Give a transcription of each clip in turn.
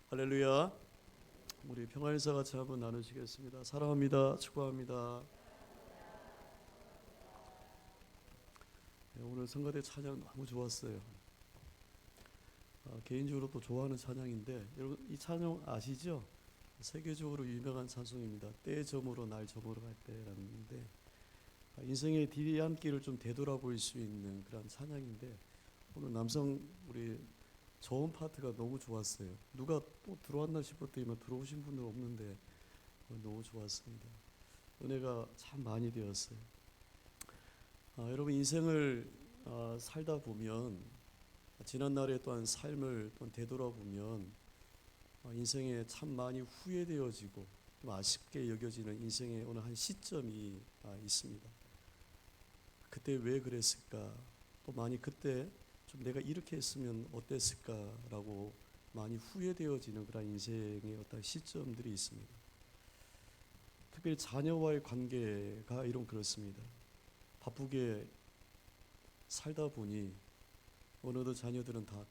할렐루야. 우리 평안인사 같이 한번 나누시겠습니다. 사랑합니다. 축복합니다. 네, 오늘 성가대 찬양 너무 좋았어요. 개인적으로 또 좋아하는 찬양인데 여러분 이 찬양 아시죠? 세계적으로 유명한 찬송입니다. 때 저물어 날 저물어 갈 때라는데 인생의 뒤안길을 좀 되돌아볼 수 있는 그런 찬양인데 오늘 남성 우리 저음 파트가 너무 좋았어요. 누가 또 들어왔나 싶었더니만 들어오신 분들 없는데 너무 좋았습니다. 은혜가 참 많이 되었어요. 여러분 인생을 살다 보면 지난날의 또한 삶을 또 되돌아보면 인생에 참 많이 후회되어지고 좀 아쉽게 여겨지는 인생의 어느 한 시점이 있습니다. 그때 왜 그랬을까? 또 많이 그때 좀 내가 이렇게 했으면 어땠을까라고 많이 후회되어지는 그런 인생의 어떤 시점들이 있습니다. 특별히 자녀와의 관계가 이런 그렇습니다. 바쁘게 살다 보니 어느덧 자녀들은 다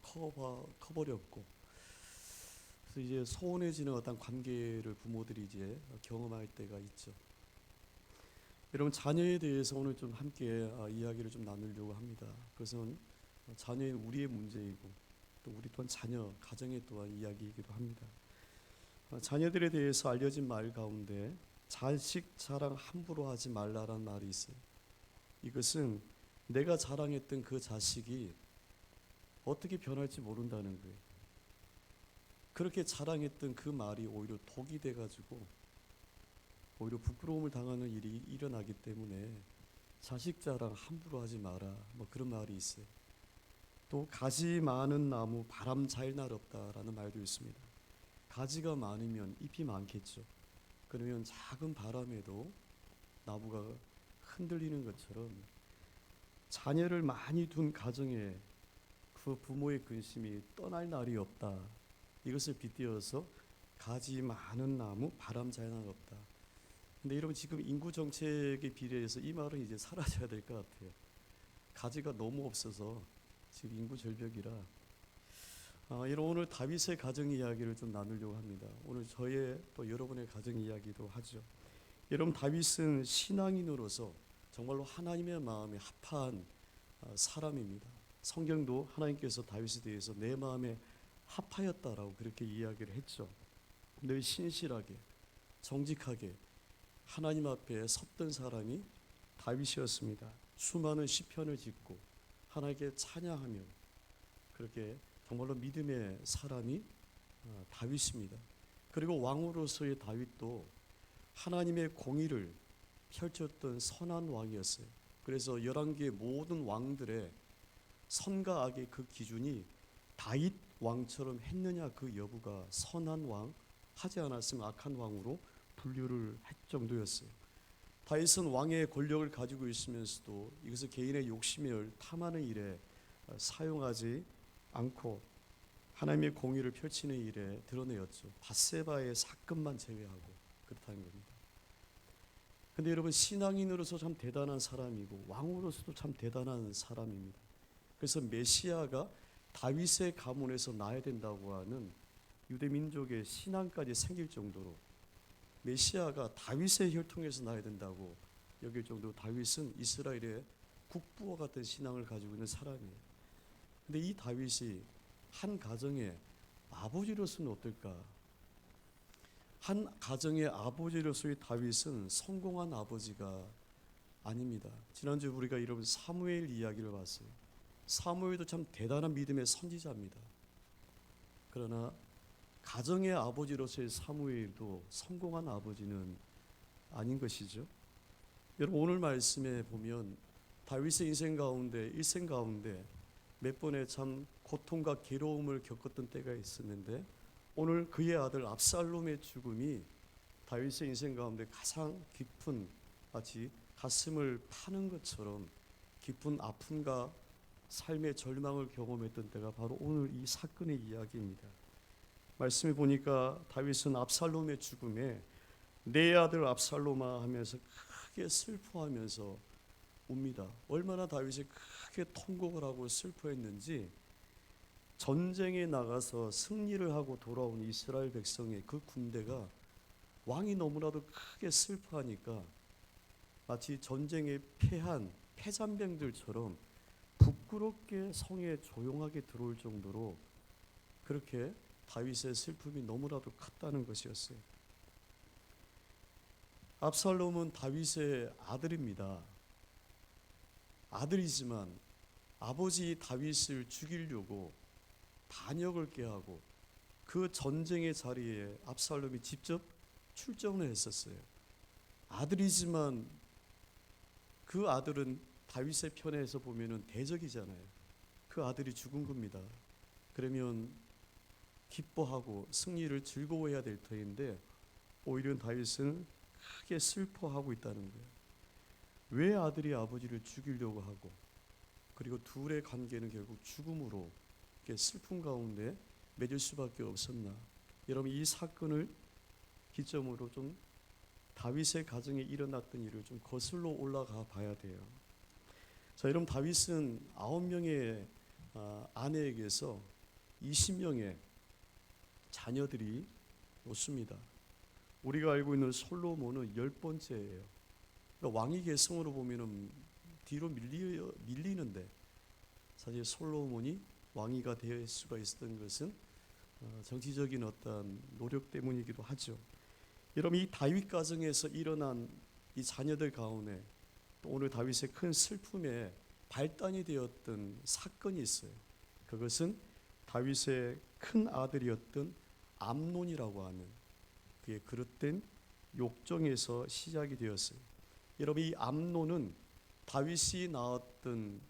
커버렸고 그래서 이제 소원해지는 어떤 관계를 부모들이 이제 경험할 때가 있죠. 여러분 자녀에 대해서 오늘 좀 함께 이야기를 좀 나누려고 합니다. 그것은 자녀인 우리의 문제이고 또 우리 또한 자녀 가정의 또한 이야기이기도 합니다. 자녀들에 대해서 알려진 말 가운데 자식 자랑 함부로 하지 말라라는 말이 있어요. 이것은 내가 자랑했던 그 자식이 어떻게 변할지 모른다는 거예요. 그렇게 자랑했던 그 말이 오히려 독이 돼가지고 오히려 부끄러움을 당하는 일이 일어나기 때문에 자식 자랑 함부로 하지 마라 뭐 그런 말이 있어요. 또 가지 많은 나무 바람 잘 날 없다라는 말도 있습니다. 가지가 많으면 잎이 많겠죠. 그러면 작은 바람에도 나무가 흔들리는 것처럼 자녀를 많이 둔 가정에 그 부모의 근심이 떠날 날이 없다. 이것을 빗대어서 가지 많은 나무 바람 잘 날 없다. 근데 여러분 지금 인구 정책에 비례해서 이 말은 이제 사라져야 될 것 같아요. 가지가 너무 없어서 지금 인구 절벽이라 여러분 오늘 다윗의 가정 이야기를 좀 나누려고 합니다. 오늘 저의 또 여러분의 가정 이야기도 하죠. 여러분 다윗은 신앙인으로서 정말로 하나님의 마음에 합한 사람입니다. 성경도 하나님께서 다윗에 대해서 내 마음에 합하였다라고 그렇게 이야기를 했죠. 늘 신실하게 정직하게 하나님 앞에 섰던 사람이 다윗이었습니다. 수많은 시편을 짓고 하나님께 찬양하며 그렇게 정말로 믿음의 사람이 다윗입니다. 그리고 왕으로서의 다윗도 하나님의 공의를 펼쳤던 선한 왕이었어요. 그래서 열왕기의 모든 왕들의 선과 악의 그 기준이 다윗 왕처럼 했느냐 그 여부가 선한 왕 하지 않았으면 악한 왕으로 분류를 할 정도였어요. 다윗은 왕의 권력을 가지고 있으면서도 이것을 개인의 욕심을 탐하는 일에 사용하지 않고 하나님의 공의를 펼치는 일에 드러내었죠. 밧세바의 사건만 제외하고 그렇다는 겁니다. 근데 여러분 신앙인으로서 참 대단한 사람이고 왕으로서도 참 대단한 사람입니다. 그래서 메시아가 다윗의 가문에서 나야 된다고 하는 유대 민족의 신앙까지 생길 정도로 메시아가 다윗의 혈통에서 나야 된다고 여길 정도로 다윗은 이스라엘의 국부와 같은 신앙을 가지고 있는 사람이에요. 근데 이 다윗이 한 가정의 아버지로서는 어떨까? 한 가정의 아버지로서의 다윗은 성공한 아버지가 아닙니다. 지난주에 우리가 여러분 사무엘 이야기를 봤어요. 사무엘도 참 대단한 믿음의 선지자입니다. 그러나 가정의 아버지로서의 사무엘도 성공한 아버지는 아닌 것이죠. 여러분 오늘 말씀에 보면 다윗의 인생 가운데 일생 가운데 몇 번의 참 고통과 괴로움을 겪었던 때가 있었는데 오늘 그의 아들 압살롬의 죽음이 다윗의 인생 가운데 가장 깊은 마치 가슴을 파는 것처럼 깊은 아픔과 삶의 절망을 경험했던 때가 바로 오늘 이 사건의 이야기입니다. 말씀해 보니까 다윗은 압살롬의 죽음에 내 아들 압살롬아 하면서 크게 슬퍼하면서 웁니다. 얼마나 다윗이 크게 통곡을 하고 슬퍼했는지 전쟁에 나가서 승리를 하고 돌아온 이스라엘 백성의 그 군대가 왕이 너무나도 크게 슬퍼하니까 마치 전쟁에 패한 패잔병들처럼 부끄럽게 성에 조용하게 들어올 정도로 그렇게 다윗의 슬픔이 너무나도 컸다는 것이었어요. 압살롬은 다윗의 아들입니다. 아들이지만 아버지 다윗을 죽이려고 반역을 꾀하고 그 전쟁의 자리에 압살롬이 직접 출전을 했었어요. 아들이지만 그 아들은 다윗의 편에서 보면은 대적이잖아요. 그 아들이 죽은 겁니다. 그러면 기뻐하고 승리를 즐거워해야 될 터인데 오히려 다윗은 크게 슬퍼하고 있다는 거예요. 왜 아들이 아버지를 죽이려고 하고 그리고 둘의 관계는 결국 죽음으로 슬픔 가운데 맺을 수밖에 없었나. 여러분 이 사건을 기점으로 좀 다윗의 가정에 일어났던 일을 좀 거슬러 올라가 봐야 돼요. 자, 여러분 다윗은 9명의 아내에게서 20명의 자녀들이 없습니다. 우리가 알고 있는 솔로몬은 10번째예요. 그러니까 왕위 계승으로 보면은 뒤로 밀리는데 사실 솔로몬이 왕위가 될 수가 있었던 것은 정치적인 어떤 노력 때문이기도 하죠. 여러분 이 다윗 가정에서 일어난 이 자녀들 가운데 또 오늘 다윗의 큰 슬픔에 발단이 되었던 사건이 있어요. 그것은 다윗의 큰 아들이었던 암논이라고 하는 그의 그릇된 욕정에서 시작이 되었어요. 여러분 이 암논은 다윗이 낳았던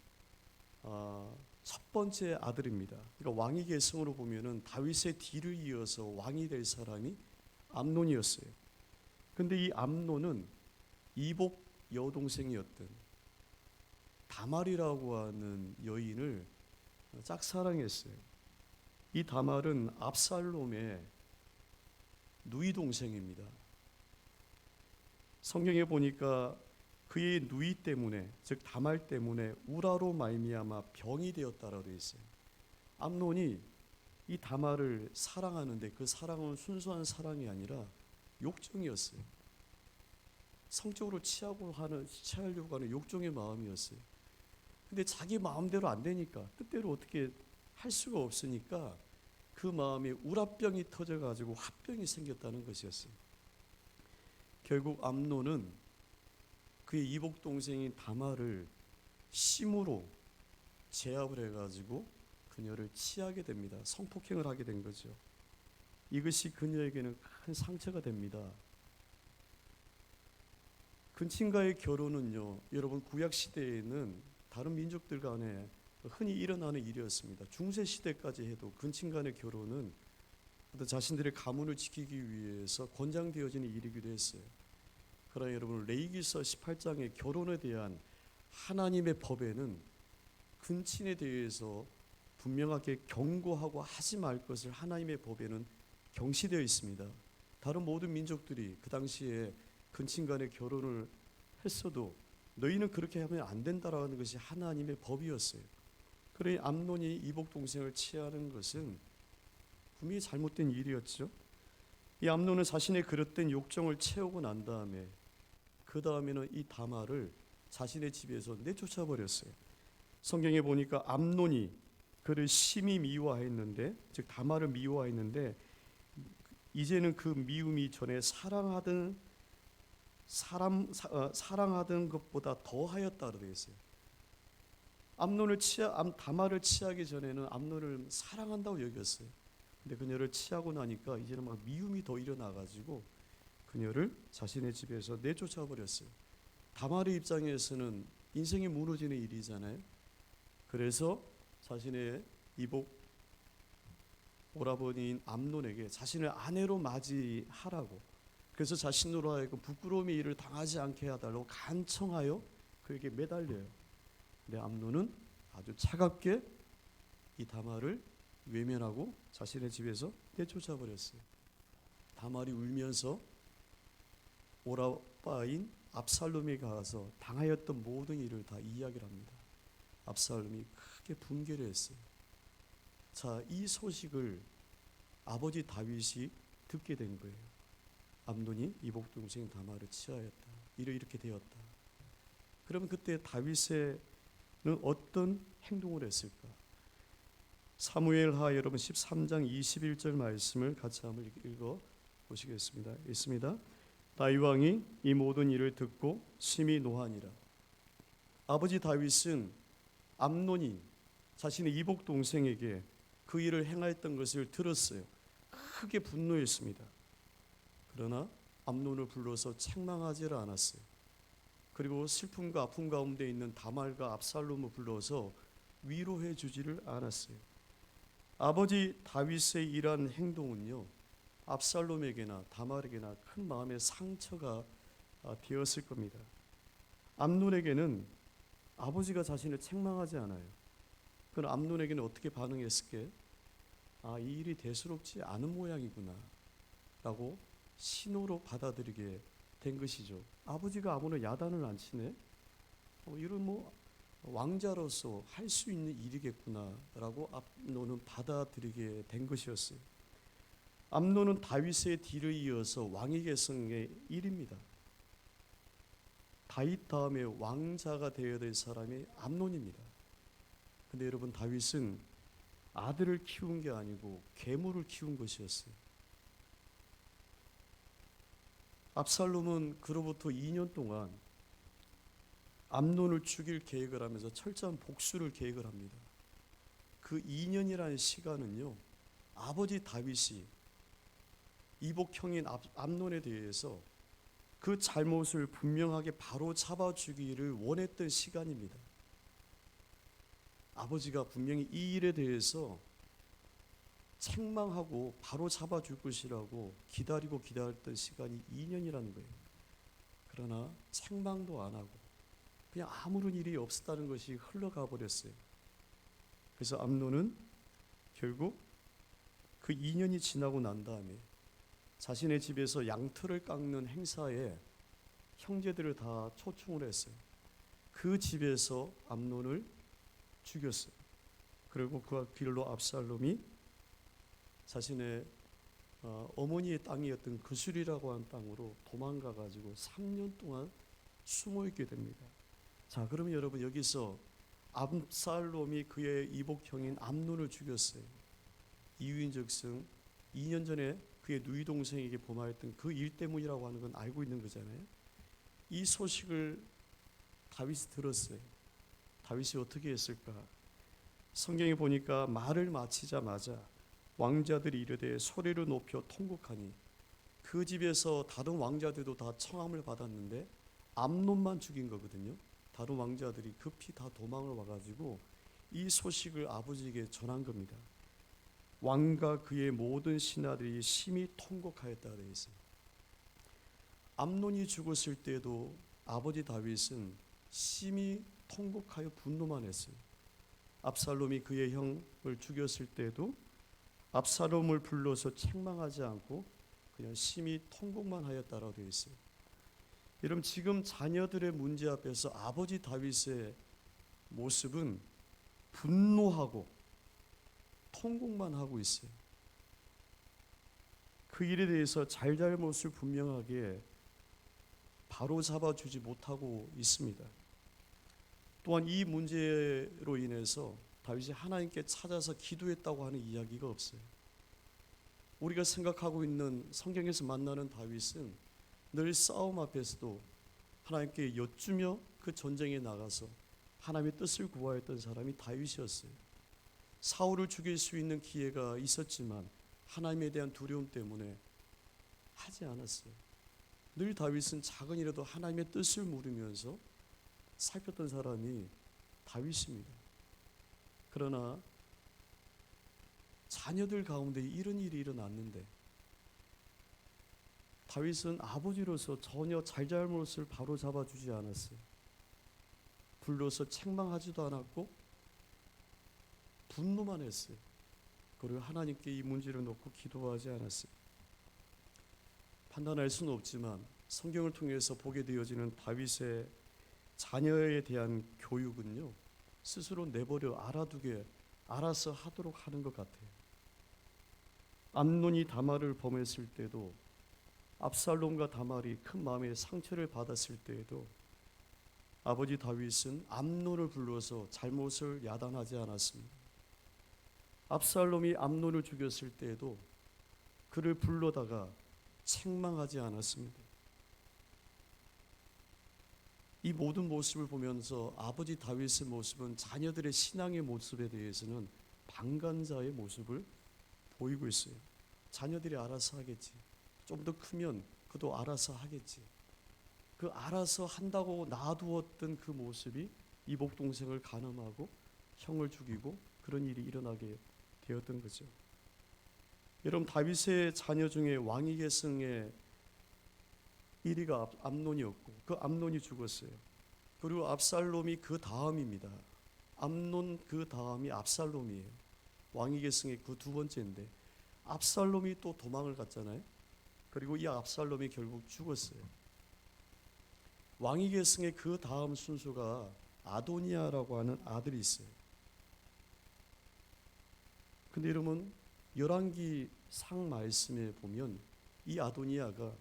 첫 번째 아들입니다. 그러니까 왕위 계승으로 보면은 다윗의 뒤를 이어서 왕이 될 사람이 암논이었어요. 그런데 이 암논은 이복 여동생이었던 다말이라고 하는 여인을 짝사랑했어요. 이 다말은 압살롬의 누이 동생입니다. 성경에 보니까 그의 누이 때문에 즉 다말 때문에 우라로 말미암아 병이 되었다라고 되어 있어요. 암논이 이 다말을 사랑하는데 그 사랑은 순수한 사랑이 아니라 욕정이었어요. 성적으로 취하려고 하는 욕정의 마음이었어요. 근데 자기 마음대로 안 되니까 뜻대로 어떻게 할 수가 없으니까 그 마음에 우라병이 터져가지고 화병이 생겼다는 것이었어요. 결국 암논은 그의 이복 동생인 다말을 심으로 제압을 해가지고 그녀를 취하게 됩니다. 성폭행을 하게 된 거죠. 이것이 그녀에게는 큰 상처가 됩니다. 근친과의 결혼은요, 여러분 구약 시대에는 다른 민족들 간에 흔히 일어나는 일이었습니다. 중세 시대까지 해도 근친 간의 결혼은 자신들의 가문을 지키기 위해서 권장되어지는 일이기도 했어요. 그러나 여러분 레위기서 18장의 결혼에 대한 하나님의 법에는 근친에 대해서 분명하게 경고하고 하지 말 것을 하나님의 법에는 경시되어 있습니다. 다른 모든 민족들이 그 당시에 근친 간의 결혼을 했어도 너희는 그렇게 하면 안 된다라는 것이 하나님의 법이었어요. 그러니 암논이 이복 동생을 취하는 것은 분명히 잘못된 일이었죠. 이 암논은 자신의 그릇된 욕정을 채우고 난 다음에 그 다음에는 이 다말을 자신의 집에서 내쫓아 버렸어요. 성경에 보니까 암논이 그를 심히 미워했는데, 즉 다말을 미워했는데 이제는 그 미움이 전에 사랑하던 것보다 더하였다고 되어 있어요. 다말을 취하기 전에는 암논을 사랑한다고 여겼어요. 근데 그녀를 취하고 나니까 이제는 막 미움이 더 일어나가지고 그녀를 자신의 집에서 내쫓아 버렸어요. 다말의 입장에서는 인생이 무너지는 일이잖아요. 그래서 자신의 이복 오라버니인 암논에게 자신을 아내로 맞이하라고, 그래서 자신으로 하여금 부끄러움의 일을 당하지 않게 해달라고 간청하여 그에게 매달려요. 근데 암논은 아주 차갑게 이 다말을 외면하고 자신의 집에서 내쫓아 버렸어요. 다말이 울면서 오라빠인 압살롬에 가서 당하였던 모든 일을 다 이야기를 합니다. 압살롬이 크게 분개를 했어요. 자, 이 소식을 아버지 다윗이 듣게 된 거예요. 암논이 이복 동생 다말을 취하였다. 이렇게 되었다. 그러면 그때 다윗은 어떤 행동을 했을까? 사무엘하 여러분 13장 21절 말씀을 같이 한번 읽어 보시겠습니다. 있습니다. 다윗 왕이 이 모든 일을 듣고 심히 노하니라. 아버지 다윗은 암논이 자신의 이복 동생에게 그 일을 행하였던 것을 들었어요. 크게 분노했습니다. 그러나 암논을 불러서 책망하지를 않았어요. 그리고 슬픔과 아픔 가운데 있는 다말과 압살롬을 불러서 위로해 주지를 않았어요. 아버지 다윗의 이러한 행동은요, 압살롬에게나 다말에게나 큰 마음의 상처가 되었을 겁니다. 암논에게는 아버지가 자신을 책망하지 않아요. 그럼 암논에게는 어떻게 반응했을게? 이 일이 대수롭지 않은 모양이구나 라고 신호로 받아들이게 된 것이죠. 아버지가 아무나 야단을 안 치네? 이런 왕자로서 할 수 있는 일이겠구나 라고 암논은 받아들이게 된 것이었어요. 암논은 다윗의 뒤를 이어서 왕위 계승의 일입니다. 다윗 다음에 왕자가 되어야 될 사람이 암논입니다. 근데 여러분, 다윗은 아들을 키운 게 아니고 괴물을 키운 것이었어요. 압살롬은 그로부터 2년 동안 암논을 죽일 계획을 하면서 철저한 복수를 계획을 합니다. 그 2년이라는 시간은요, 아버지 다윗이 이복 형인 암논에 대해서 그 잘못을 분명하게 바로 잡아주기를 원했던 시간입니다. 아버지가 분명히 이 일에 대해서 책망하고 바로 잡아줄 것이라고 기다렸던 시간이 2년이라는 거예요. 그러나 책망도 안 하고 그냥 아무런 일이 없었다는 것이 흘러가 버렸어요. 그래서 암논은 결국 그 2년이 지나고 난 다음에 자신의 집에서 양털을 깎는 행사에 형제들을 다 초청을 했어요. 그 집에서 암논을 죽였어요. 그리고 그 길로 압살롬이 자신의 어머니의 땅이었던 그술이라고 하는 땅으로 도망가 가지고 3년 동안 숨어 있게 됩니다. 자, 그러면 여러분, 여기서 압살롬이 그의 이복형인 암논을 죽였어요. 이유인즉슨 2년 전에 그의 누이 동생에게 범하였던 그 일 때문이라고 하는 건 알고 있는 거잖아요. 이 소식을 다윗이 들었어요. 다윗이 어떻게 했을까? 성경에 보니까 말을 마치자마자 왕자들이 이르되 소리를 높여 통곡하니, 그 집에서 다른 왕자들도 다 청함을 받았는데 암논만 죽인 거거든요. 다른 왕자들이 급히 다 도망을 와가지고 이 소식을 아버지에게 전한 겁니다. 왕과 그의 모든 신하들이 심히 통곡하였다 되어 있어요. 암논이 죽었을 때도 아버지 다윗은 심히 통곡하여 분노만 했어요. 압살롬이 그의 형을 죽였을 때도 압살롬을 불러서 책망하지 않고 그냥 심히 통곡만 하였다라고 되어 있어요. 여러분, 지금 자녀들의 문제 앞에서 아버지 다윗의 모습은 분노하고 통곡만 하고 있어요. 그 일에 대해서 잘잘못을 분명하게 바로 잡아주지 못하고 있습니다. 또한 이 문제로 인해서 다윗이 하나님께 찾아서 기도했다고 하는 이야기가 없어요. 우리가 생각하고 있는 성경에서 만나는 다윗은 늘 싸움 앞에서도 하나님께 여쭈며 그 전쟁에 나가서 하나님의 뜻을 구하였던 사람이 다윗이었어요. 사울을 죽일 수 있는 기회가 있었지만 하나님에 대한 두려움 때문에 하지 않았어요. 늘 다윗은 작은 일에도 하나님의 뜻을 물으면서 살폈던 사람이 다윗입니다. 그러나 자녀들 가운데 이런 일이 일어났는데 다윗은 아버지로서 전혀 잘잘못을 바로 잡아주지 않았어요. 불러서 책망하지도 않았고 분노만 했어요. 그리고 하나님께 이 문제를 놓고 기도하지 않았어요. 판단할 수는 없지만 성경을 통해서 보게 되어지는 다윗의 자녀에 대한 교육은요, 스스로 내버려 알아두게 알아서 하도록 하는 것 같아요. 암논이 다말을 범했을 때도, 압살롬과 다말이 큰 마음의 상처를 받았을 때에도 아버지 다윗은 암논을 불러서 잘못을 야단하지 않았습니다. 압살롬이 암논을 죽였을 때에도 그를 불러다가 책망하지 않았습니다. 이 모든 모습을 보면서 아버지 다윗의 모습은 자녀들의 신앙의 모습에 대해서는 방관자의 모습을 보이고 있어요. 자녀들이 알아서 하겠지. 좀 더 크면 그도 알아서 하겠지. 그 알아서 한다고 놔두었던 그 모습이 이복 동생을 간음하고 형을 죽이고 그런 일이 일어나게 되었던 거죠. 여러분, 다윗의 자녀 중에 왕위 계승의 1위가 암논이었고 그 암논이 죽었어요. 그리고 압살롬이 그 다음입니다. 암논 그 다음이 압살롬이에요. 왕위 계승의 그 두 번째인데 압살롬이 또 도망을 갔잖아요. 그리고 이 압살롬이 결국 죽었어요. 왕위 계승의 그 다음 순서가 아도니아라고 하는 아들이 있어요. 근데 여러분, 열왕기 상 말씀에 보면 이 아도니아가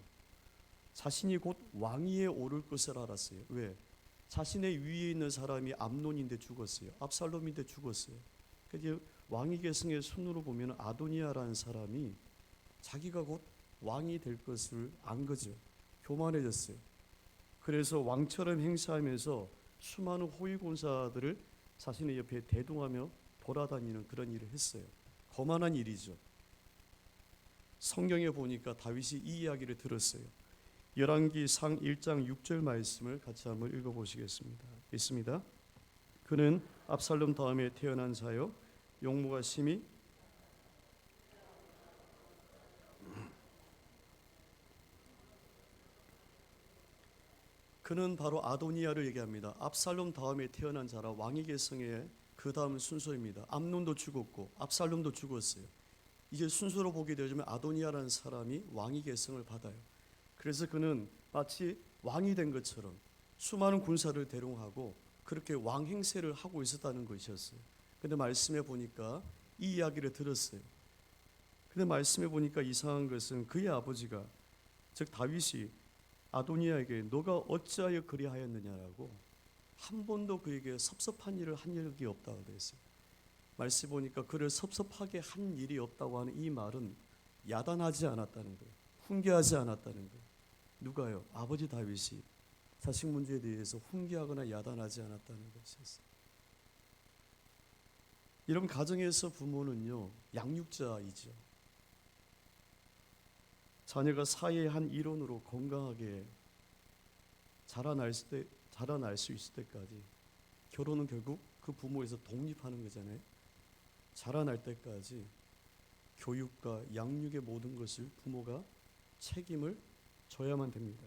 자신이 곧 왕위에 오를 것을 알았어요. 왜? 자신의 위에 있는 사람이 암논인데 죽었어요. 압살롬인데 죽었어요. 그래서 왕위 계승의 순으로 보면 아도니아라는 사람이 자기가 곧 왕이 될 것을 안 거죠. 교만해졌어요. 그래서 왕처럼 행세하면서 수많은 호위군사들을 자신의 옆에 대동하며 돌아다니는 그런 일을 했어요. 거만한 일이죠. 성경에 보니까 다윗이 이 이야기를 들었어요. 열왕기 상 1장 6절 말씀을 같이 한번 읽어보시겠습니다. 있습니다. 그는 압살롬 다음에 태어난 자요, 용모가 심히 그는 바로 아도니아를 얘기합니다. 압살롬 다음에 태어난 자라 왕위 계승의 그 다음 순서입니다. 암논도 죽었고 압살롬도 죽었어요. 이제 순서로 보게 되면 아도니아라는 사람이 왕위 계승을 받아요. 그래서 그는 마치 왕이 된 것처럼 수많은 군사를 대동하고 그렇게 왕 행세를 하고 있었다는 것이었어요. 근데 말씀해 보니까 이 이야기를 들었어요. 근데 말씀해 보니까 이상한 것은 그의 아버지가, 즉 다윗이 아도니아에게 너가 어찌하여 그리하였느냐라고 한 번도 그에게 섭섭한 일을 한 적이 없다고 되어 있어요. 말씀 보니까 그를 섭섭하게 한 일이 없다고 하는 이 말은 야단하지 않았다는 거예요. 훈계하지 않았다는 거예요. 누가요? 아버지 다윗이 자식 문제에 대해서 훈계하거나 야단하지 않았다는 것이었어요. 이런 가정에서 부모는요, 양육자이죠. 자녀가 사회의 한 일원으로 건강하게 자라날 수 있을 때까지, 결혼은 결국 그 부모에서 독립하는 거잖아요. 자라날 때까지 교육과 양육의 모든 것을 부모가 책임을 져야만 됩니다.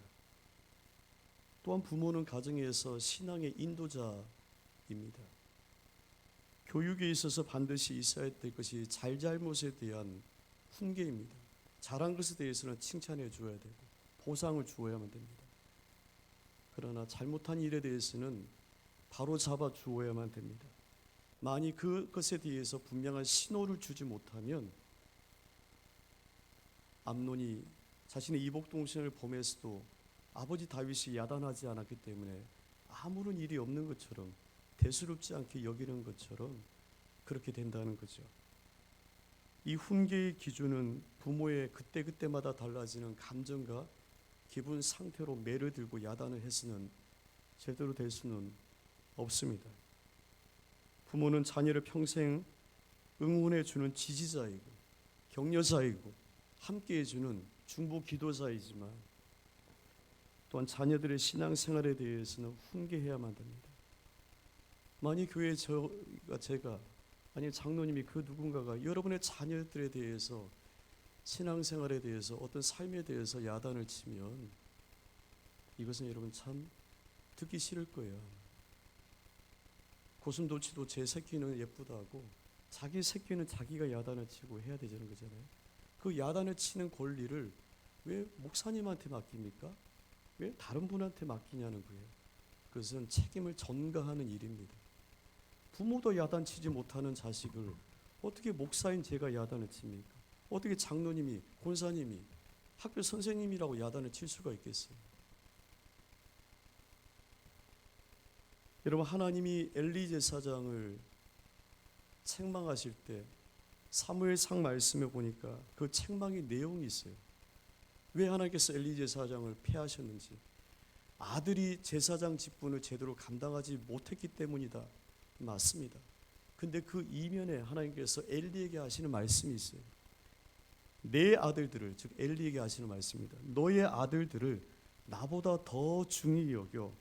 또한 부모는 가정에서 신앙의 인도자입니다. 교육에 있어서 반드시 있어야 될 것이 잘잘못에 대한 훈계입니다. 잘한 것에 대해서는 칭찬해 주어야 되고 보상을 주어야만 됩니다. 그러나 잘못한 일에 대해서는 바로 잡아 주어야만 됩니다. 만약 그것에 대해서 분명한 신호를 주지 못하면 암논이 자신의 이복 동생을 범했어도 아버지 다윗이 야단하지 않았기 때문에 아무런 일이 없는 것처럼, 대수롭지 않게 여기는 것처럼 그렇게 된다는 거죠. 이 훈계의 기준은 부모의 그때그때마다 달라지는 감정과 기분 상태로 매를 들고 야단을 해서는 제대로 될 수는 없습니다. 부모는 자녀를 평생 응원해 주는 지지자이고 격려자이고 함께해 주는 중보 기도자이지만 또한 자녀들의 신앙생활에 대해서는 훈계해야만 됩니다. 만약 교회 제가 아니 장로님이 그 누군가가 여러분의 자녀들에 대해서, 신앙생활에 대해서, 어떤 삶에 대해서 야단을 치면 이것은 여러분 참 듣기 싫을 거예요. 고슴도치도 제 새끼는 예쁘다고 자기 새끼는 자기가 야단을 치고 해야 되는 거잖아요. 그 야단을 치는 권리를 왜 목사님한테 맡깁니까? 왜 다른 분한테 맡기냐는 거예요. 그것은 책임을 전가하는 일입니다. 부모도 야단치지 못하는 자식을 어떻게 목사인 제가 야단을 칩니까? 어떻게 장로님이, 권사님이, 학교 선생님이라고 야단을 칠 수가 있겠어요? 여러분, 하나님이 엘리 제사장을 책망하실 때 사무엘상 말씀에 보니까 그 책망의 내용이 있어요. 왜 하나님께서 엘리 제사장을 폐하셨는지, 아들이 제사장 직분을 제대로 감당하지 못했기 때문이다. 맞습니다. 근데 그 이면에 하나님께서 엘리에게 하시는 말씀이 있어요. 내 아들들을, 즉 엘리에게 하시는 말씀입니다. 너의 아들들을 나보다 더 중히 여겨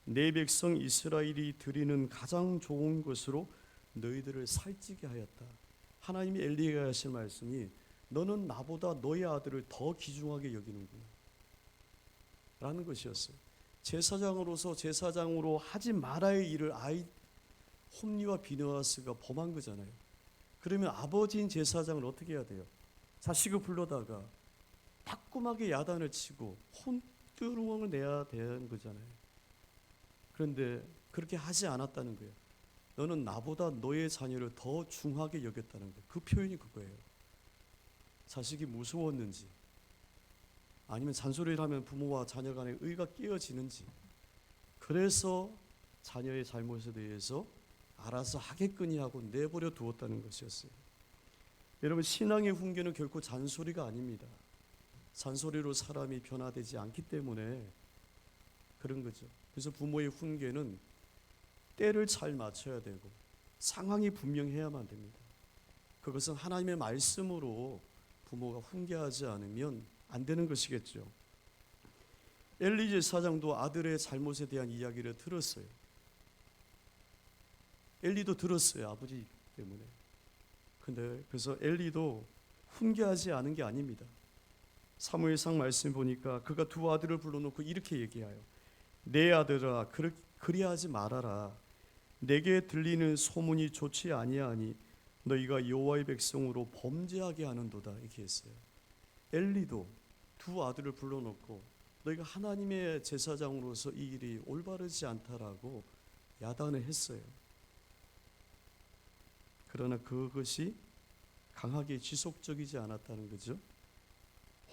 내 백성 이스라엘이 드리는 가장 좋은 것으로 너희들을 살찌게 하였다. 하나님이 엘리에게 하신 말씀이 너는 나보다 너의 아들을 더 귀중하게 여기는구나 라는 것이었어요. 제사장으로서 제사장으로 하지 말아야 할 일을 홈리와 비느하스가 범한 거잖아요. 그러면 아버지인 제사장을 어떻게 해야 돼요? 자식을 불러다가 따끔하게 야단을 치고 혼두루멍을 내야 되는 거잖아요. 그런데 그렇게 하지 않았다는 거예요. 너는 나보다 너의 자녀를 더 중하게 여겼다는 거예요. 그 표현이 그거예요. 자식이 무서웠는지, 아니면 잔소리를 하면 부모와 자녀 간의 의가 깨어지는지, 그래서 자녀의 잘못에 대해서 알아서 하겠거니 하고 내버려 두었다는 것이었어요. 여러분, 신앙의 훈계는 결코 잔소리가 아닙니다. 잔소리로 사람이 변화되지 않기 때문에 그런 거죠. 그래서 부모의 훈계는 때를 잘 맞춰야 되고 상황이 분명해야만 됩니다. 그것은 하나님의 말씀으로 부모가 훈계하지 않으면 안 되는 것이겠죠. 엘리 제사장도 아들의 잘못에 대한 이야기를 들었어요. 엘리도 들었어요. 아버지 때문에. 근데 그래서 엘리도 훈계하지 않은 게 아닙니다. 사무엘상 말씀 보니까 그가 두 아들을 불러놓고 이렇게 얘기해요. 내 아들아, 그리하지 말아라. 내게 들리는 소문이 좋지 아니하니 너희가 여호와의 백성으로 범죄하게 하는도다. 이렇게 했어요. 엘리도 두 아들을 불러놓고 너희가 하나님의 제사장으로서 이 일이 올바르지 않다라고 야단을 했어요. 그러나 그것이 강하게 지속적이지 않았다는 거죠.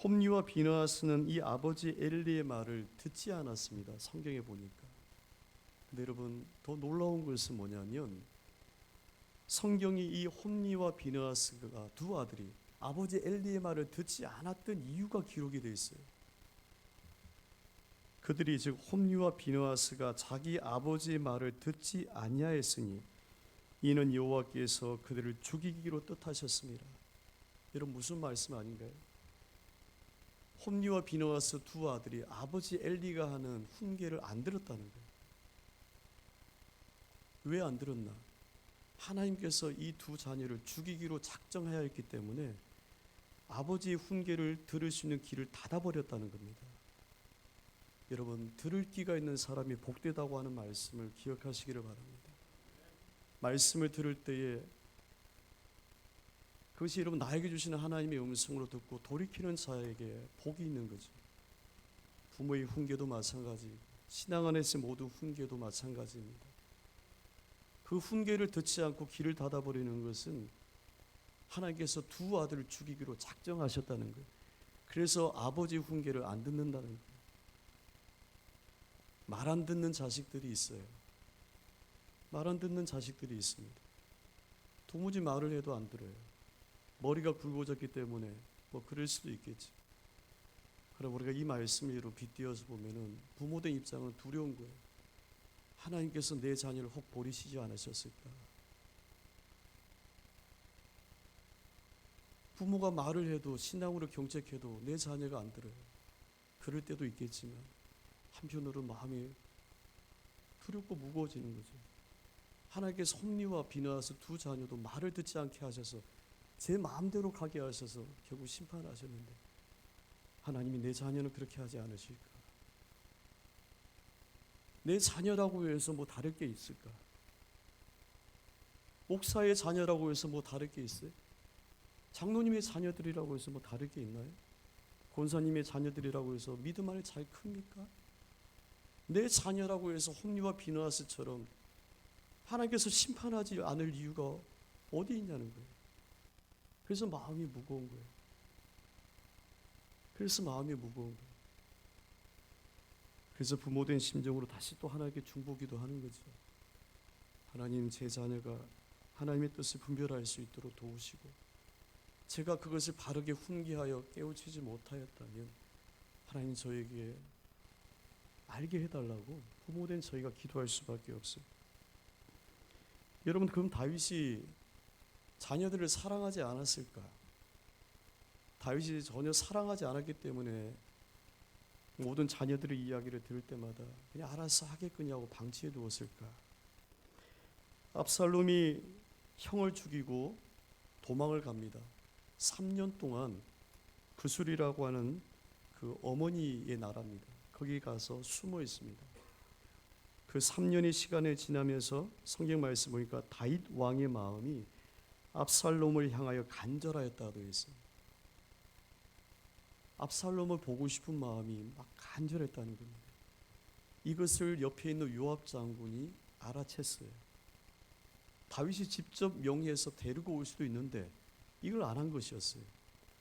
홈리와 비느하스는 이 아버지 엘리의 말을 듣지 않았습니다. 성경에 보니까. 근데 여러분, 더 놀라운 것은 뭐냐면 성경이 이 홈리와 비느하스가 두 아들이 아버지 엘리의 말을 듣지 않았던 이유가 기록이 되어 있어요. 그들이 즉 홈리와 비느하스가 자기 아버지의 말을 듣지 아니하였으니 이는 여호와께서 그들을 죽이기로 뜻하셨습니다. 여러분, 무슨 말씀 아닌가요? 홈리와 비느하스 두 아들이 아버지 엘리가 하는 훈계를 안 들었다는 거예요. 왜 안 들었나? 하나님께서 이 두 자녀를 죽이기로 작정하여 했기 때문에 아버지의 훈계를 들을 수 있는 길을 닫아버렸다는 겁니다. 여러분, 들을 귀가 있는 사람이 복되다고 하는 말씀을 기억하시기를 바랍니다. 말씀을 들을 때에 그것이 여러분 나에게 주시는 하나님의 음성으로 듣고 돌이키는 자에게 복이 있는 거죠. 부모의 훈계도 마찬가지, 신앙 안에서 모든 훈계도 마찬가지입니다. 그 훈계를 듣지 않고 길을 닫아버리는 것은 하나님께서 두 아들을 죽이기로 작정하셨다는 거예요. 그래서 아버지 훈계를 안 듣는다는 거예요. 말 안 듣는 자식들이 있어요. 말 안 듣는 자식들이 있습니다. 도무지 말을 해도 안 들어요. 머리가 굵어졌기 때문에 뭐 그럴 수도 있겠지. 그럼 우리가 이 말씀으로 빗대어서 보면은 부모된 입장은 두려운 거예요. 하나님께서 내 자녀를 혹 버리시지 않으셨을까? 부모가 말을 해도 신앙으로 경책해도 내 자녀가 안 들어요. 그럴 때도 있겠지만 한편으로 마음이 두렵고 무거워지는 거죠. 하나님께서 홈리와 비느하스 두 자녀도 말을 듣지 않게 하셔서 제 마음대로 가게 하셔서 결국 심판하셨는데 하나님이 내 자녀는 그렇게 하지 않으실까? 내 자녀라고 해서 뭐 다를 게 있을까? 목사의 자녀라고 해서 뭐 다를 게 있어요? 장로님의 자녀들이라고 해서 뭐 다를 게 있나요? 권사님의 자녀들이라고 해서 믿음 안에 잘 큽니까? 내 자녀라고 해서 홈리와 비느하스처럼 하나님께서 심판하지 않을 이유가 어디 있냐는 거예요. 그래서 마음이 무거운 거예요. 그래서 부모된 심정으로 다시 또 하나님께 중보기도 하는 거죠. 하나님, 제 자녀가 하나님의 뜻을 분별할 수 있도록 도우시고 제가 그것을 바르게 훈계하여 깨우치지 못하였다면 하나님 저에게 알게 해달라고 부모된 저희가 기도할 수밖에 없어요. 여러분, 그럼 다윗이 자녀들을 사랑하지 않았을까? 다윗이 전혀 사랑하지 않았기 때문에 모든 자녀들의 이야기를 들을 때마다 그냥 알아서 하겠거냐고 방치해 두었을까? 압살롬이 형을 죽이고 도망을 갑니다. 3년 동안 구술이라고 하는 그 어머니의 나라입니다. 거기 가서 숨어 있습니다. 그 3년의 시간이 지나면서 성경 말씀 보니까 다윗 왕의 마음이 압살롬을 향하여 간절하였다고 되어 있어요. 압살롬을 보고 싶은 마음이 막 간절했다는 겁니다. 이것을 옆에 있는 요압 장군이 알아챘어요. 다윗이 직접 명의해서 데리고 올 수도 있는데 이걸 안 한 것이었어요.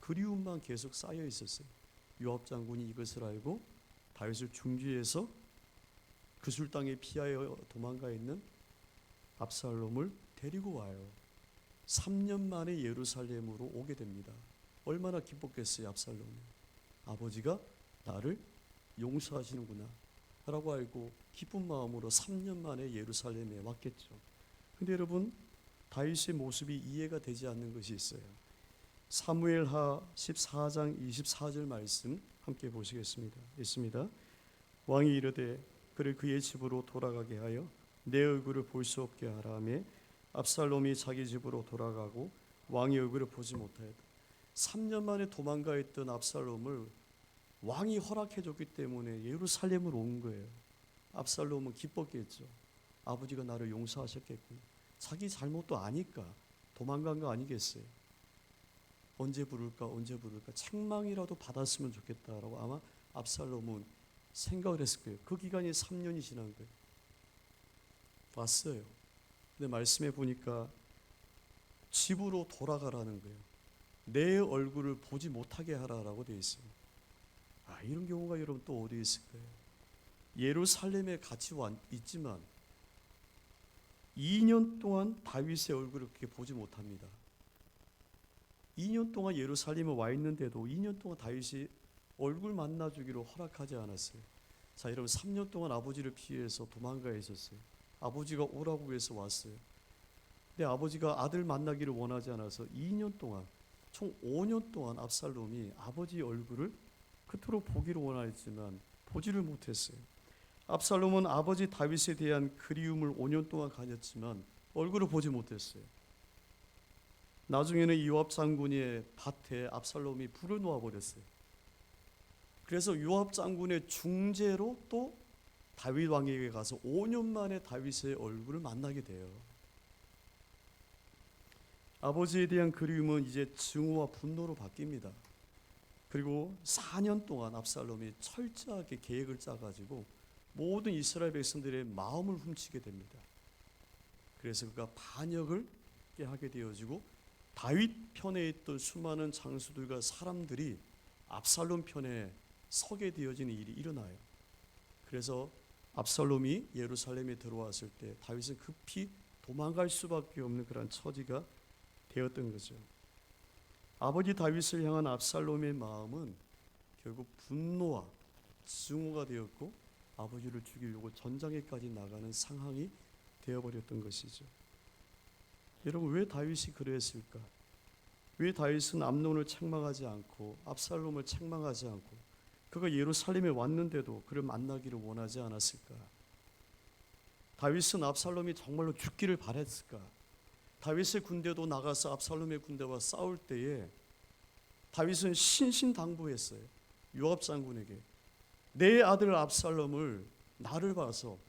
그리움만 계속 쌓여 있었어요. 요압 장군이 이것을 알고 다윗을 중지해서 그술 땅에 피하여 도망가 있는 압살롬을 데리고 와요. 3년 만에 예루살렘으로 오게 됩니다. 얼마나 기뻤겠어요, 압살롬이. 아버지가 나를 용서하시는구나 라고 알고 기쁜 마음으로 3년 만에 예루살렘에 왔겠죠. 근데 여러분, 다윗의 모습이 이해가 되지 않는 것이 있어요. 사무엘하 14장 24절 말씀 함께 보시겠습니다. 있습니다. 왕이 이르되 그를 그의 집으로 돌아가게 하여 내 얼굴을 볼 수 없게 하라매 압살롬이 자기 집으로 돌아가고 왕의 얼굴을 보지 못하였다. 3년 만에 도망가 있던 압살롬을 왕이 허락해 줬기 때문에 예루살렘으로 온 거예요. 압살롬은 기뻤겠죠. 아버지가 나를 용서하셨겠구나. 자기 잘못도 아니까 도망간 거 아니겠어요. 언제 부를까 책망이라도 받았으면 좋겠다라고 아마 압살롬은 생각을 했을 거예요. 그 기간이 3년이 지난 거예요. 왔어요. 근데 말씀해 보니까 집으로 돌아가라는 거예요. 내 얼굴을 보지 못하게 하라라고 되어 있어요. 이런 경우가 여러분 또 어디에 있을까요? 예루살렘에 같이 있지만 2년 동안 다윗의 얼굴을 그렇게 보지 못합니다. 2년 동안 예루살렘에 와 있는데도 2년 동안 다윗이 얼굴 만나주기로 허락하지 않았어요. 자, 여러분 3년 동안 아버지를 피해서 도망가 있었어요. 아버지가 오라고 해서 왔어요. 근데 아버지가 아들 만나기를 원하지 않아서 2년 동안 총 5년 동안 압살롬이 아버지 얼굴을 그토록 보기를 원하였지만 보지를 못했어요. 압살롬은 아버지 다윗에 대한 그리움을 5년 동안 가졌지만 얼굴을 보지 못했어요. 나중에는 요압 장군의 밭에 압살롬이 불을 놓아버렸어요. 그래서 요압 장군의 중재로 또 다윗 왕에게 가서 5년 만에 다윗의 얼굴을 만나게 돼요. 아버지에 대한 그리움은 이제 증오와 분노로 바뀝니다. 그리고 4년 동안 압살롬이 철저하게 계획을 짜가지고 모든 이스라엘 백성들의 마음을 훔치게 됩니다. 그래서 그가 반역을 하게 되어지고 다윗 편에 있던 수많은 장수들과 사람들이 압살롬 편에 서게 되어지는 일이 일어나요. 그래서 압살롬이 예루살렘에 들어왔을 때 다윗은 급히 도망갈 수밖에 없는 그런 처지가 되었던 거죠. 아버지 다윗을 향한 압살롬의 마음은 결국 분노와 증오가 되었고 아버지를 죽이려고 전장에까지 나가는 상황이 되어버렸던 것이죠. 여러분, 왜 다윗이 그랬을까? 왜 다윗은 암논을 책망하지 않고 압살롬을 책망하지 않고 그가 예루살렘에 왔는데도 그를 만나기를 원하지 않았을까? 다윗은 압살롬이 정말로 죽기를 바랬을까? 다윗의 군대도 나가서 압살롬의 군대와 싸울 때에 다윗은 신신당부했어요. 요압 장군에게 내 아들 압살롬을 나를 봐서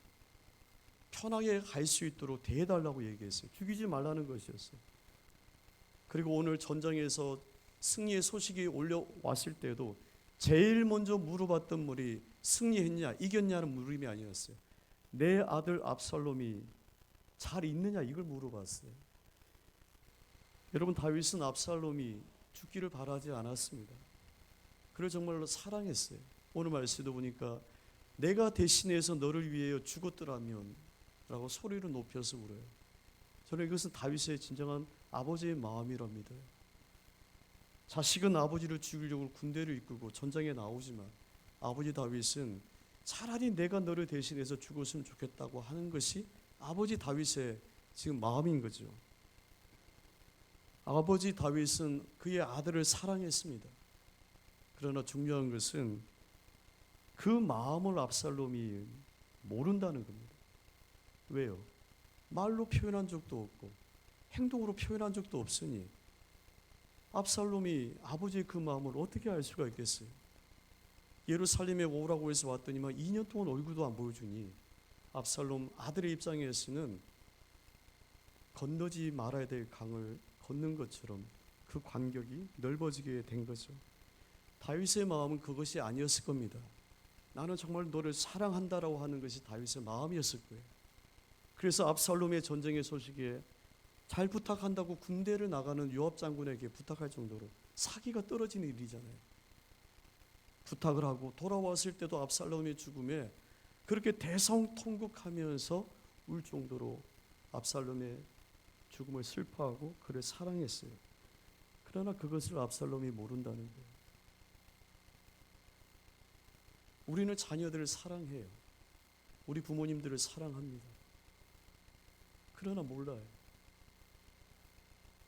편하게 갈 수 있도록 대해달라고 얘기했어요. 죽이지 말라는 것이었어요. 그리고 오늘 전장에서 승리의 소식이 올려왔을 때도 제일 먼저 물어봤던 말이 승리했냐 이겼냐는 물음이 아니었어요. 내 아들 압살롬이 잘 있느냐 이걸 물어봤어요. 여러분, 다윗은 압살롬이 죽기를 바라지 않았습니다. 그를 정말로 사랑했어요. 오늘 말씀도 보니까 내가 대신해서 너를 위하여 죽었더라면 라고 소리를 높여서 울어요. 저는 이것은 다윗의 진정한 아버지의 마음이랍니다. 자식은 아버지를 죽이려고 군대를 이끌고 전장에 나오지만 아버지 다윗은 차라리 내가 너를 대신해서 죽었으면 좋겠다고 하는 것이 아버지 다윗의 지금 마음인 거죠. 아버지 다윗은 그의 아들을 사랑했습니다. 그러나 중요한 것은 그 마음을 압살롬이 모른다는 겁니다. 왜요? 말로 표현한 적도 없고 행동으로 표현한 적도 없으니 압살롬이 아버지의 그 마음을 어떻게 알 수가 있겠어요? 예루살렘에 오라고 해서 왔더니만 2년 동안 얼굴도 안 보여주니 압살롬 아들의 입장에서는 건너지 말아야 될 강을 걷는 것처럼 그 간격이 넓어지게 된 거죠. 다윗의 마음은 그것이 아니었을 겁니다. 나는 정말 너를 사랑한다라고 하는 것이 다윗의 마음이었을 거예요. 그래서 압살롬의 전쟁의 소식에 잘 부탁한다고 군대를 나가는 요압 장군에게 부탁할 정도로 사기가 떨어지는 일이잖아요. 부탁을 하고 돌아왔을 때도 압살롬의 죽음에 그렇게 대성통곡하면서 울 정도로 압살롬의 죽음을 슬퍼하고 그를 사랑했어요. 그러나 그것을 압살롬이 모른다는 거예요. 우리는 자녀들을 사랑해요. 우리 부모님들을 사랑합니다. 그러나 몰라요.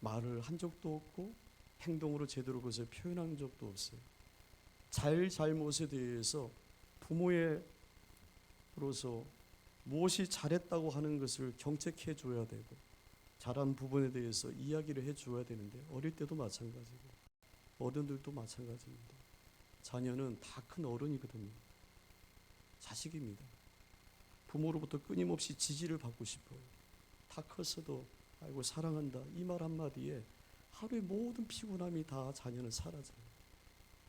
말을 한 적도 없고 행동으로 제대로 그것을 표현한 적도 없어요. 잘못에 대해서 부모로서 무엇이 잘했다고 하는 것을 경책해 줘야 되고 잘한 부분에 대해서 이야기를 해 줘야 되는데 어릴 때도 마찬가지고 어른들도 마찬가지입니다. 자녀는 다 큰 어른이거든요. 자식입니다. 부모로부터 끊임없이 지지를 받고 싶어요. 다 컸어도 아이고 사랑한다 이 말 한마디에 하루의 모든 피곤함이 다 자녀는 사라져요.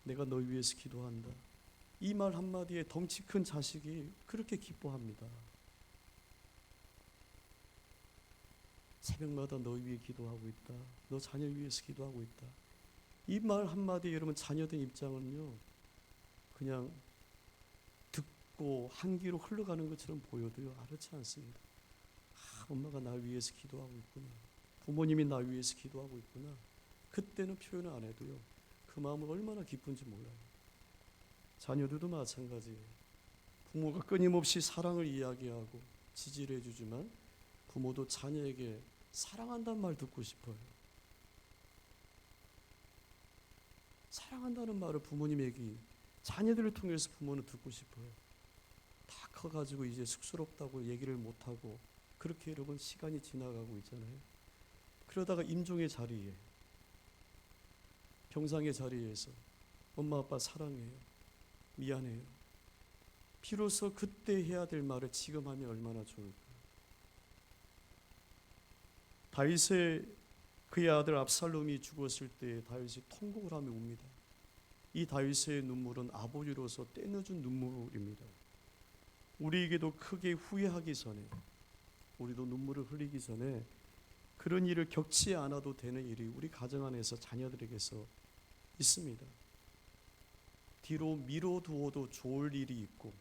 내가 널 위해서 기도한다 이 말 한마디에 덩치 큰 자식이 그렇게 기뻐합니다. 새벽마다 너 위해 기도하고 있다. 너 자녀 위해서 기도하고 있다. 이 말 한마디에 여러분 자녀된 입장은요 그냥 듣고 한 귀로 흘러가는 것처럼 보여도요 알지 않습니다. 엄마가 나 위해서 기도하고 있구나. 부모님이 나 위해서 기도하고 있구나. 그때는 표현을 안 해도요 그 마음은 얼마나 기쁜지 몰라요. 자녀들도 마찬가지예요. 부모가 끊임없이 사랑을 이야기하고 지지를 해주지만 부모도 자녀에게 사랑한다는 말 듣고 싶어요. 사랑한다는 말을 부모님에게 자녀들을 통해서 부모는 듣고 싶어요. 다 커가지고 이제 쑥스럽다고 얘기를 못하고 그렇게 여러분 시간이 지나가고 있잖아요. 그러다가 임종의 자리에 병상의 자리에서 엄마 아빠 사랑해요. 미안해요. 비로소 그때 해야 될 말을 지금 하면 얼마나 좋을까. 다윗의 그의 아들 압살롬이 죽었을 때 다윗이 통곡을 하며 웁니다. 이 다윗의 눈물은 아버지로서 때늦은 눈물입니다. 우리에게도 크게 후회하기 전에 우리도 눈물을 흘리기 전에 그런 일을 겪지 않아도 되는 일이 우리 가정 안에서 자녀들에게서 있습니다. 뒤로 미뤄두어도 좋을 일이 있고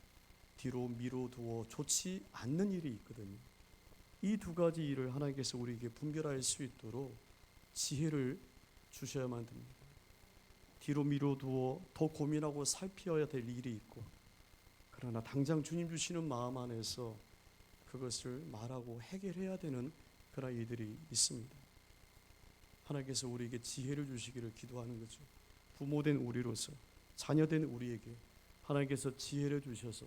뒤로 미뤄두어 좋지 않는 일이 있거든요. 이 두 가지 일을 하나님께서 우리에게 분별할 수 있도록 지혜를 주셔야만 됩니다. 뒤로 미뤄두어 더 고민하고 살펴야 될 일이 있고 그러나 당장 주님 주시는 마음 안에서 그것을 말하고 해결해야 되는 그런 일들이 있습니다. 하나님께서 우리에게 지혜를 주시기를 기도하는 거죠. 부모된 우리로서 자녀된 우리에게 하나님께서 지혜를 주셔서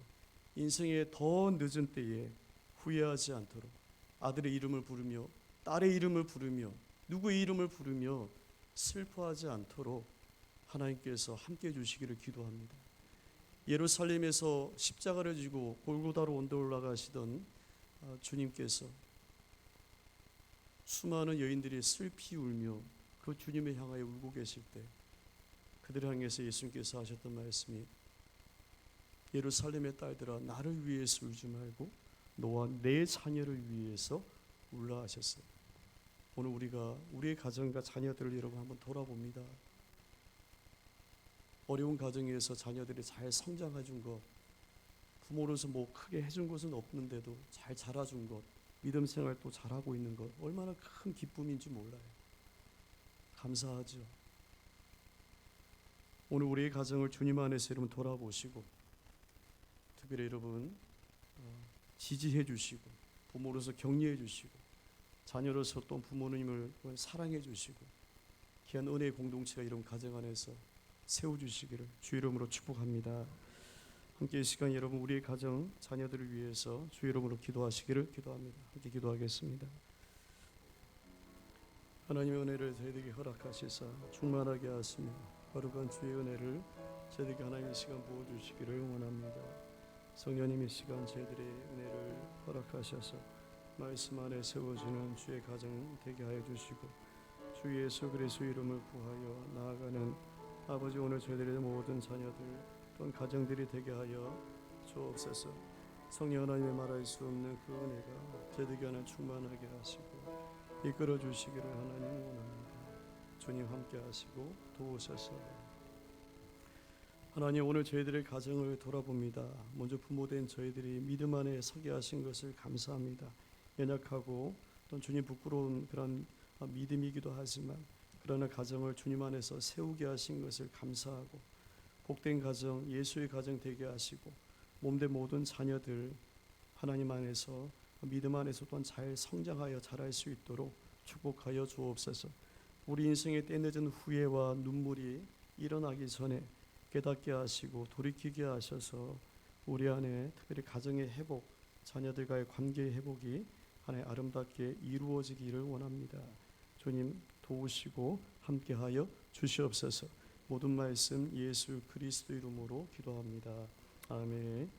인생의 더 늦은 때에 후회하지 않도록 아들의 이름을 부르며 딸의 이름을 부르며 누구의 이름을 부르며 슬퍼하지 않도록 하나님께서 함께해 주시기를 기도합니다. 예루살렘에서 십자가를 지고 골고다로 언덕 올라가시던 주님께서 수많은 여인들이 슬피 울며 그 주님을 향하여 울고 계실 때 그들을 향해서 예수님께서 하셨던 말씀이 예루살렘의 딸들아 나를 위해서 울지 말고 너와 내 자녀를 위해서 울라하셨어요. 오늘 우리의 가정과 자녀들을 여러분 한번 돌아봅니다. 어려운 가정에서 자녀들이 잘 성장해 준 것, 부모로서 뭐 크게 해준 것은 없는데도 잘 자라준 것, 믿음 생활 또 잘하고 있는 것, 얼마나 큰 기쁨인지 몰라요. 감사하죠. 오늘 우리의 가정을 주님 안에서 여러분 돌아보시고, 특별히 여러분 지지해 주시고, 부모로서 격려해 주시고, 자녀로서 또 부모님을 사랑해 주시고, 귀한 은혜의 공동체가 이런 가정 안에서 세워주시기를 주 이름으로 축복합니다. 함께 이 시간 여러분 우리의 가정 자녀들을 위해서 주 이름으로 기도하시기를 기도합니다. 함께 기도하겠습니다. 하나님의 은혜를 저희에게 허락하시사 충만하게 하시며 거룩한 주의 은혜를 저희에게 하나님의 시간 부어주시기를 원합니다. 성령님 이 시간 저희들의 은혜를 허락하셔서 말씀 안에 세워지는 주의 가정 되게 하여 주시고, 주 예수 그리스도 이름을 구하여 나아가는 아버지, 오늘 저희들의 모든 자녀들 또한 가정들이 되게 하여 주옵소서. 성령 하나님의 말할 수 없는 그 은혜가 저희들에게 하나 충만하게 하시고 이끌어 주시기를 하나님 원합니다. 주님 함께 하시고 도우셔서 하나님, 오늘 저희들의 가정을 돌아봅니다. 먼저 부모된 저희들이 믿음 안에 서게 하신 것을 감사합니다. 연약하고 또 주님 부끄러운 그런 믿음이기도 하지만 그러나 가정을 주님 안에서 세우게 하신 것을 감사하고, 복된 가정, 예수의 가정 되게 하시고 몸된 모든 자녀들 하나님 안에서 믿음 안에서 또한 잘 성장하여 자랄 수 있도록 축복하여 주옵소서. 우리 인생의 때늦은 후회와 눈물이 일어나기 전에 깨닫게 하시고 돌이키게 하셔서 우리 안에 특별히 가정의 회복, 자녀들과의 관계의 회복이 하나님 아름답게 이루어지기를 원합니다. 주님 도우시고 함께하여 주시옵소서. 모든 말씀 예수 그리스도 이름으로 기도합니다. 아멘.